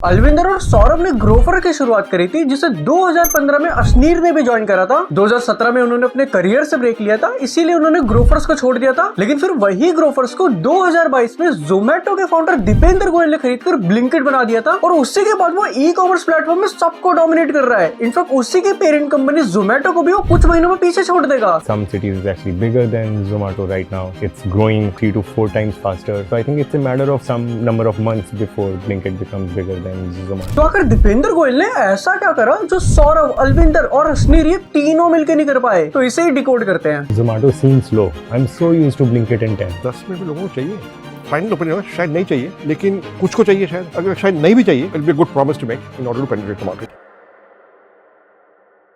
अलविंदर और सौरभ ने ग्रोफर की शुरुआत करी थी, जिसे 2015 में अश्नीर ने भी ज्वाइन करा था। 2017 में उन्होंने अपने करियर से ब्रेक लिया था, इसीलिए उन्होंने ग्रोफर्स को छोड़ दिया था। लेकिन फिर वही ग्रोफर्स को 2022 में जोमेटो के फाउंडर दीपेंद्र गोयल ने खरीदकर ब्लिंकिट बना दिया था और उससे के बाद वो ई कॉमर्स प्लेटफॉर्म में सबको डोमिनेट कर रहा है। इनफैक्ट उसी की पेरेंट कंपनी जोमेटो को भी वो कुछ महीनों में पीछे छोड़ देगा। Some cities is actually bigger than Zomato right now. It's growing 3 to 4 times faster. So I think it's a matter of some number of months before Blinkit becomes bigger than Zomato. तो आखिर दीपेंद्र गोयल ने ऐसा क्या करा जो सौरभ, अलविंदर और अश्नीर ये तीनों मिलकर नहीं कर पाए? तो इसे ही डिकोड करते हैं। Zomato seems low. I'm so used to Blinkit and 10. 10 में भी लोगों को चाहिए। फाइनल ओपिनियन शायद नहीं चाहिए, लेकिन कुछ को चाहिए शायद। अगर शायद नहीं भी चाहिए, it be a good promise to make in order to penetrate the market.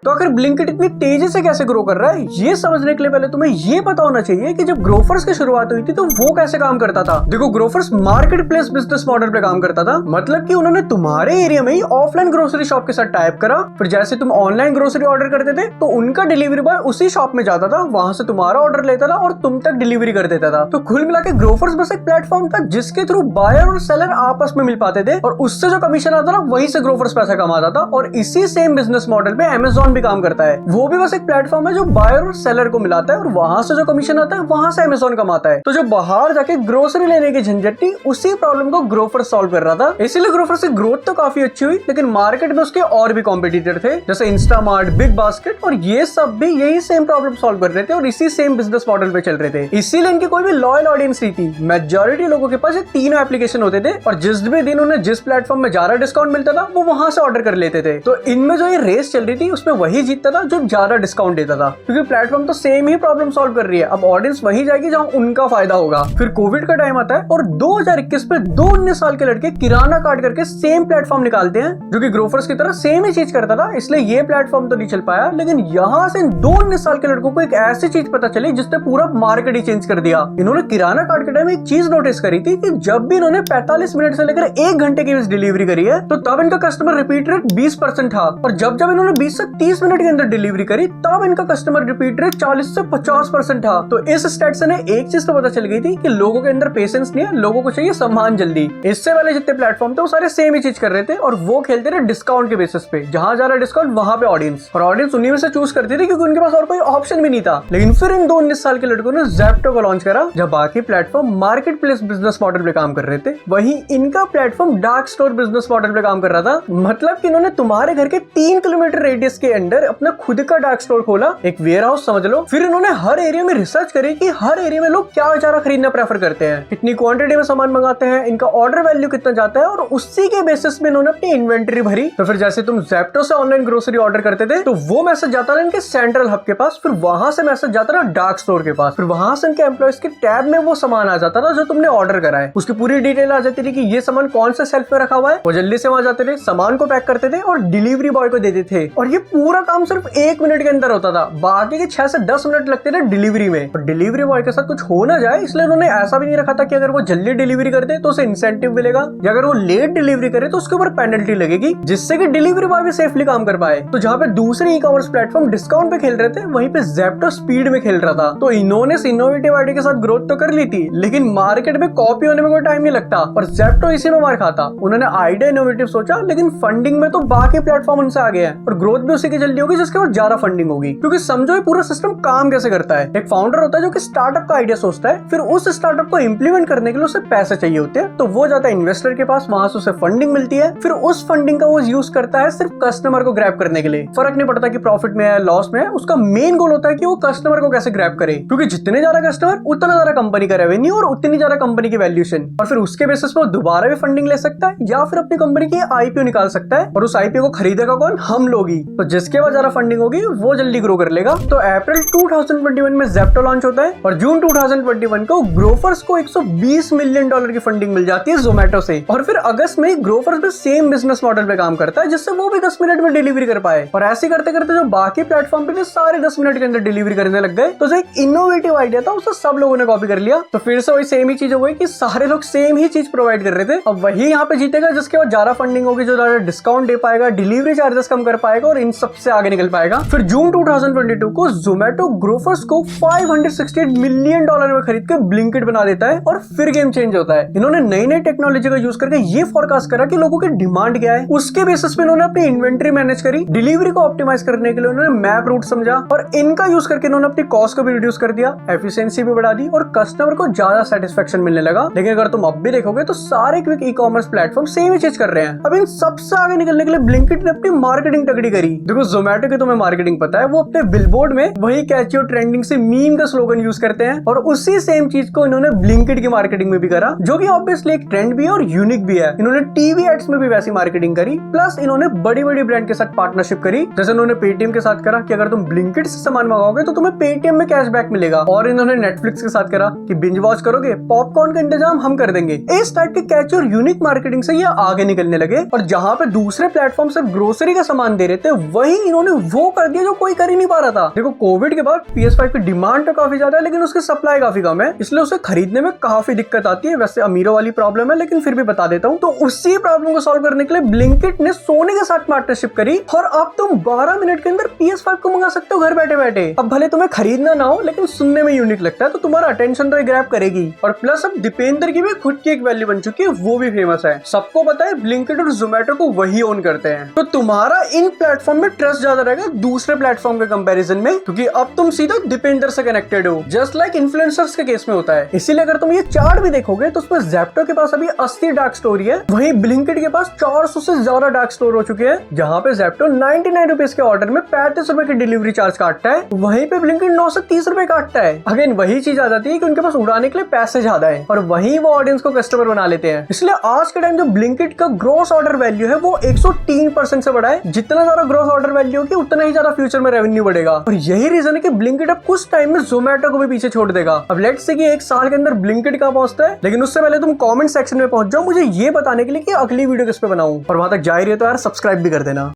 तो आखिर ब्लिंकिट इतनी तेजी से कैसे ग्रो कर रहा है, ये समझने के लिए पहले तुम्हें ये पता होना चाहिए कि जब ग्रोफर्स की शुरुआत हुई थी तो वो कैसे काम करता था। देखो, Grofers market place business model पे काम करता था। मतलब कि उन्होंने तुम्हारे एरिया में ही ऑफलाइन ग्रोसरी शॉप के साथ टाइप करा, फिर जैसे तुम ऑनलाइन ग्रोसरी ऑर्डर करते थे तो उनका डिलीवरी बॉय उसी शॉप में जाता था, वहां से तुम्हारा ऑर्डर लेता था और तुम तक डिलीवरी कर देता था। तो कुल मिला के ग्रोफर्स बस एक प्लेटफॉर्म था जिसके थ्रू बायर और सेलर आपस में मिल पाते थे और उससे जो कमीशन आता था वहीं से ग्रोफर्स पैसा कमाता था। और इसी सेम बिजनेस मॉडल पे अमेजोन भी काम करता है। वो भी बस एक प्लेटफॉर्म है जो बायर और सेलर को मिलाता है और वहां से जो कमीशन आता है वहां से अमेजोन कमाता है। तो जो बाहर जाके ग्रोसरी लेने की झंझट थी, उसी प्रॉब्लम को ग्रोफर सॉल्व कर रहा था। इसीलिए ग्रोफर से ग्रोथ तो काफी अच्छी हुई, लेकिन मार्केट में उसके और भी कॉम्पिटिटर थे, जैसे इंस्टामार्ट, बिग बास्केट, और ये सब भी यही सेम प्रॉब्लम सॉल्व कर रहे थे और इसी सेम बिजनेस मॉडल पे चल रहे थे। इसीलिए इनकी कोई भी लॉयल ऑडियंस नहीं थी। मेजॉरिटी लोगों के पास ये तीनों एप्लीकेशन होते थे और जिस भी दिन उन्हें जिस प्लेटफॉर्म में ज्यादा डिस्काउंट मिलता था वो वहां से ऑर्डर कर लेते थे। तो इनमें जो ये रेस चल रही थी उसमें वही जीतता था जो ज्यादा डिस्काउंट देता था, क्योंकि प्लेटफॉर्म तो सेम ही प्रॉब्लम सॉल्व कर रही है। अब ऑडियंस वहीं जाएगी जहां उनका फायदा होगा। फिर कोविड का टाइम आता है और 2021 में 19 साल के लड़के किराना कार्ड करके सेम प्लेटफॉर्म निकालते हैं जो कि ग्रोफर्स की तरह सेम ही चीज करता था, इसलिए ये प्लेटफॉर्म तो नहीं चल पाया। लेकिन यहाँ से 19 साल के लड़कों को एक ऐसी चीज पता चली जिसने पूरा मार्केट ही चेंज कर दिया। इन्होंने किराना कार्ड के टाइम एक चीज नोटिस करी थी कि जब भी इन्होंने 45 मिनट से लेकर 1 घंटे की डिलीवरी करी है तो तब इनका कस्टमर रिपीट रेट 20% था, और जब जब इन्होंने 20 से 30 मिनट के अंदर डिलीवरी करी तब इनका कस्टमर रिपीट रेट 40 से 50% था। तो इस स्टैट से एक चीज तो पता चल गई थी कि लोगों के अंदर पेशेंस नहीं है, लोगों को चाहिए सम्मान जल्दी। इससे वाले जितने प्लेटफॉर्म थे वो सारे सेम ही चीज कर रहे थे और वो खेलते थे डिस्काउंट के बेसिस पे, जहां ज्यादा डिस्काउंट वहां पे ऑडियंस, और ऑडियंस उन्हीं में से चूज करती थी क्योंकि उनके पास और कोई ऑप्शन भी नहीं था। लेकिन फिर इन 19 साल के लड़कों ने ज़ेप्टो को लॉन्च करा, जब बाकी platform market place business model पे काम कर रहे थे, वहीं इनका platform dark store business model पे काम कर रहा था। मतलब कि इन्होंने तुम्हारे घर के 3 किलोमीटर रेडियस के अंदर अपना खुद का डार्क स्टोर खोला, एक वेयर हाउस समझ लो। फिर इन्होंने हर एरिया में रिसर्च करी कि हर एरिया में लोग क्या चारा खरीदना प्रेफर करते हैं, कितनी क्वांटिटी में सामान मंगाते हैं, इनका ऑर्डर वैल्यू कितना जाता है, और उसी के बेसिस में इन्होंने अपनी इन्वेंटरी भरी। तो फिर जैसे तुम ज़ेप्टो से ऑनलाइन ग्रोसरी ऑर्डर करते थे तो वो मैसेज जाता था इनके सेंट्रल हब के पास, फिर वहां से मैसेज जाता था डार्क स्टोर के पास, फिर वहां से इनके एम्प्लॉइज के टैब में वो सामान आ जाता था जो तुमने ऑर्डर करा है। उसकी पूरी डिटेल आ जाती थी कि ये सामान कौन से शेल्फ पे रखा हुआ है। वो जल्दी से वहां जाते थे, सामान को पैक करते थे और डिलीवरी बॉय को देते थे, और ये पूरा काम सिर्फ 1 मिनट के अंदर होता था। बाकी के 6 से 10 मिनट लगते थे डिलीवरी में। और डिलीवरी बॉय के साथ कुछ हो ना जाए इसलिए उन्होंने ऐसा भी नहीं रखा था कि अगर वो जल्दी डिलीवरी कर दे तो उसे इंसेंटिव मिलेगा, या अगर वो लेट डिलीवरी करे तो उसके ऊपर पेनल्टी लगेगी, जिससे कि डिलीवरी बॉय भी सेफली काम कर पाए। तो जहां पे दूसरे ई कॉमर्स प्लेटफॉर्म डिस्काउंट पे खेल रहे थे, वहीं पे ज़ेप्टो स्पीड में खेल रहा था। तो इन्होंने इनोवेटिव आइडिया के साथ ग्रोथ तो कर ली थी, लेकिन मार्केट में कॉपी होने में कोई टाइम नहीं लगता, और ज़ेप्टो इसी में मार खाता। उन्होंने आइडिया इनोवेटिव सोचा, लेकिन फंडिंग में तो बाकी प्लेटफॉर्म उनसे आ गए हैं, और ग्रोथ भी उसी की जल्दी होगी जिसके बाद ज्यादा फंडिंग होगी। क्योंकि समझो ये पूरा सिस्टम काम कैसे करता है। एक फाउंडर होता है जो कि स्टार्टअप का आइडिया सोचता है, फिर उस स्टार्टअप को इंप्लीमेंट करने के लिए उसे पैसे चाहिए होते हैं, तो वो जाता है इन्वेस्टर के पास, वहां से उसे फंडिंग मिलती है, फिर उस फंडिंग का वो यूज करता है सिर्फ कस्टमर को ग्रैब करने के लिए। फर्क नहीं पड़ता कि प्रॉफिट में है लॉस में है, उसका मेन गोल होता है कि वो कस्टमर को कैसे ग्रैब करे, क्योंकि जितने ज्यादा कस्टमर उतना ज्यादा कंपनी का रेवेन्यू और उतनी ज्यादा कंपनी की वैल्यूएशन, और फिर उसके बेसिस पे वो दोबारा भी फंडिंग ले सकता है या फिर अपनी कंपनी की आईपीओ निकाल सकता है, और उस आईपीओ को खरीदेगा कौन? हम लोग ही। तो जिसके बाद ज्यादा फंडिंग होगी वो जल्दी ग्रो कर लेगा। तो अप्रैल 2021 में ज़ेप्टो लॉन्च होता है और जून 2021 को ग्रोफर्स को $120 मिलियन की फंडिंग मिल जाती है ज़ोमैटो से। और फिर अगस्त में ग्रोफर्स भी सेम बिजनेस मॉडल पे काम करता है, जिससे वो भी 10 मिनट में डिलीवरी कर पाए। और ऐसे करते करते जो बाकी प्लेटफॉर्म पे थे सारे 10 मिनट के अंदर डिलीवरी करने लग गए। तो जो एक इनोवेटिव आइडिया था उसे सब लोगों ने कॉपी कर लिया। तो फिर से वही सेम ही चीज हो गई कि सारे लोग सेम ही चीज प्रोवाइड कर रहे थे। अब वही यहाँ पे जीतेगा जिसके बाद ज्यादा फंडिंग होगी, जो ज्यादा डिस्काउंट दे पाएगा, डिलीवरी चार्जेस कम कर पाएगा और इन सब सबसे आगे निकल पाएगा। फिर जून 2022 को जोमेटो ग्रोफर्स को $568 मिलियन में खरीद के ब्लिंकिट बना देता है और फिर गेम चेंज होता है। इन्होंने नई नई टेक्नोलॉजी का यूज करके ये फोरकास्ट करा कि लोगों की डिमांड क्या है, उसके बेसिस पे इन्होंने अपनी इन्वेंट्री मैनेज करी, डिलीवरी को ऑप्टिमाइज करने के लिए उन्होंने मैप रूट समझा और इनका यूज करके इन्होंने अपनी कॉस्ट को भी रिड्यूस कर दिया, एफिशिएंसी भी बढ़ा दी और कस्टमर को ज्यादा सेटिस्फेक्शन मिलने लगा। लेकिन अगर तुम अब भी देखोगे तो सारे quick e commerce platform same ही चीज कर रहे हैं। अब इन सबसे आगे निकलने के लिए ब्लिंकिट ने अपनी मार्केटिंग तगड़ी करी। देखो जोमेटो की तुम्हें मार्केटिंग पता है, वो अपने बिलबोर्ड में वही कैची और ट्रेंडिंग से मीम का स्लोगन यूज करते हैं और उसी सेम चीज को इन्होंने ब्लिंकिट की मार्केटिंग में भी करा, जो कि ऑब्वियसली एक ट्रेंड भी है और यूनिक भी है। इन्होंने टीवी एड्स में भी वैसी मार्केटिंग करी, प्लस इन्होंने बड़ी बड़ी ब्रांड के साथ पार्टनरशिप करी। जैसे इन्होंने पेटीएम के साथ करा कि अगर तुम ब्लिंकिट से सामान मंगाओगे तो तुम्हें पेटीएम में कैशबैक मिलेगा, और इन्होंने नेटफ्लिक्स के साथ करा कि बिंज वॉच करोगे पॉपकॉर्न का इंतजाम हम कर देंगे। इस टाइप के कैची और यूनिक मार्केटिंग से ये आगे निकलने लगे और जहां पे दूसरे प्लेटफॉर्म सिर्फ ग्रोसरी का सामान दे रहे थे, वहीं इन्होंने वो कर दिया जो कोई कर ही नहीं पा रहा था। देखो कोविड के बाद PS5 की डिमांड तो काफी ज्यादा है, लेकिन उसकी सप्लाई काफी कम है, इसलिए उसे खरीदने में काफी दिक्कत आती है। वैसे अमीरों वाली प्रॉब्लम है, लेकिन फिर भी बता देता हूँ। तो उसी प्रॉब्लम को सॉल्व करने के लिए ब्लिंकिट ने सोनी के साथ पार्टनरशिप करी और अब तुम 12 मिनट के अंदर PS5 को मंगा सकते हो घर बैठे बैठे। अब भले तुम्हें खरीदना ना हो, लेकिन सुनने में यूनिक लगता है तो तुम्हारा अटेंशन तो ग्रैब करेगी। और प्लस अब दीपेंद्र की भी खुद की एक वैल्यू बन चुकी है, वो भी फेमस है। सबको पता है ब्लिंकिट और जोमेटो को वही ओन करते हैं, तो तुम्हारा इन प्लेटफॉर्म में ट्रस्ट ज्यादा रहेगा दूसरे प्लेटफॉर्म के कंपैरिजन में, क्योंकि अब तुम सीधा दीपेंद्र से कनेक्टेड हो, जस्ट लाइक इन्फ्लुएंसर्स के केस में होता है। इसीलिए अगर तुम ये चार्ट भी देखोगे तो उसमें ज़ेप्टो के पास अभी 80 डार्क स्टोर है, वहीं ब्लिंकिट के पास 400 से ज्यादा डार्क स्टोर हो चुके हैं। जहां पे ज़ेप्टो 99 रुपीज के ऑर्डर में 35 रुपए की डिलीवरी चार्ज काटता है, वहीं पे ब्लिंकिट 9 से 30 रुपए काटता है। अगेन वही चीज आ जाती है कि उनके पास उड़ाने के लिए पैसे ज्यादा है और वहीं वो ऑडियंस को कस्टमर बना लेते हैं। इसलिए आज के टाइम जो ब्लिंकिट का ग्रॉस ऑर्डर वैल्यू है वो 103% से बढ़ा है। जितना ज्यादा ग्रॉस ऑर्डर वैल्यू होगी उतना ही ज्यादा फ्यूचर में रेवेन्यू बढ़ेगा, और यही रीजन है कि ब्लिंकिट अब कुछ टाइम में जोमेटो को भी पीछे छोड़ देगा। अब लेट्स से कि एक साल के अंदर ब्लिंकिट कहां पहुंचता है, लेकिन उससे पहले तुम कमेंट सेक्शन में पहुंच जाओ मुझे ये बताने के लिए कि अगली वीडियो किस पे बनाऊं, और वहां तक जा ही रहे तो यार सब्सक्राइब भी कर देना।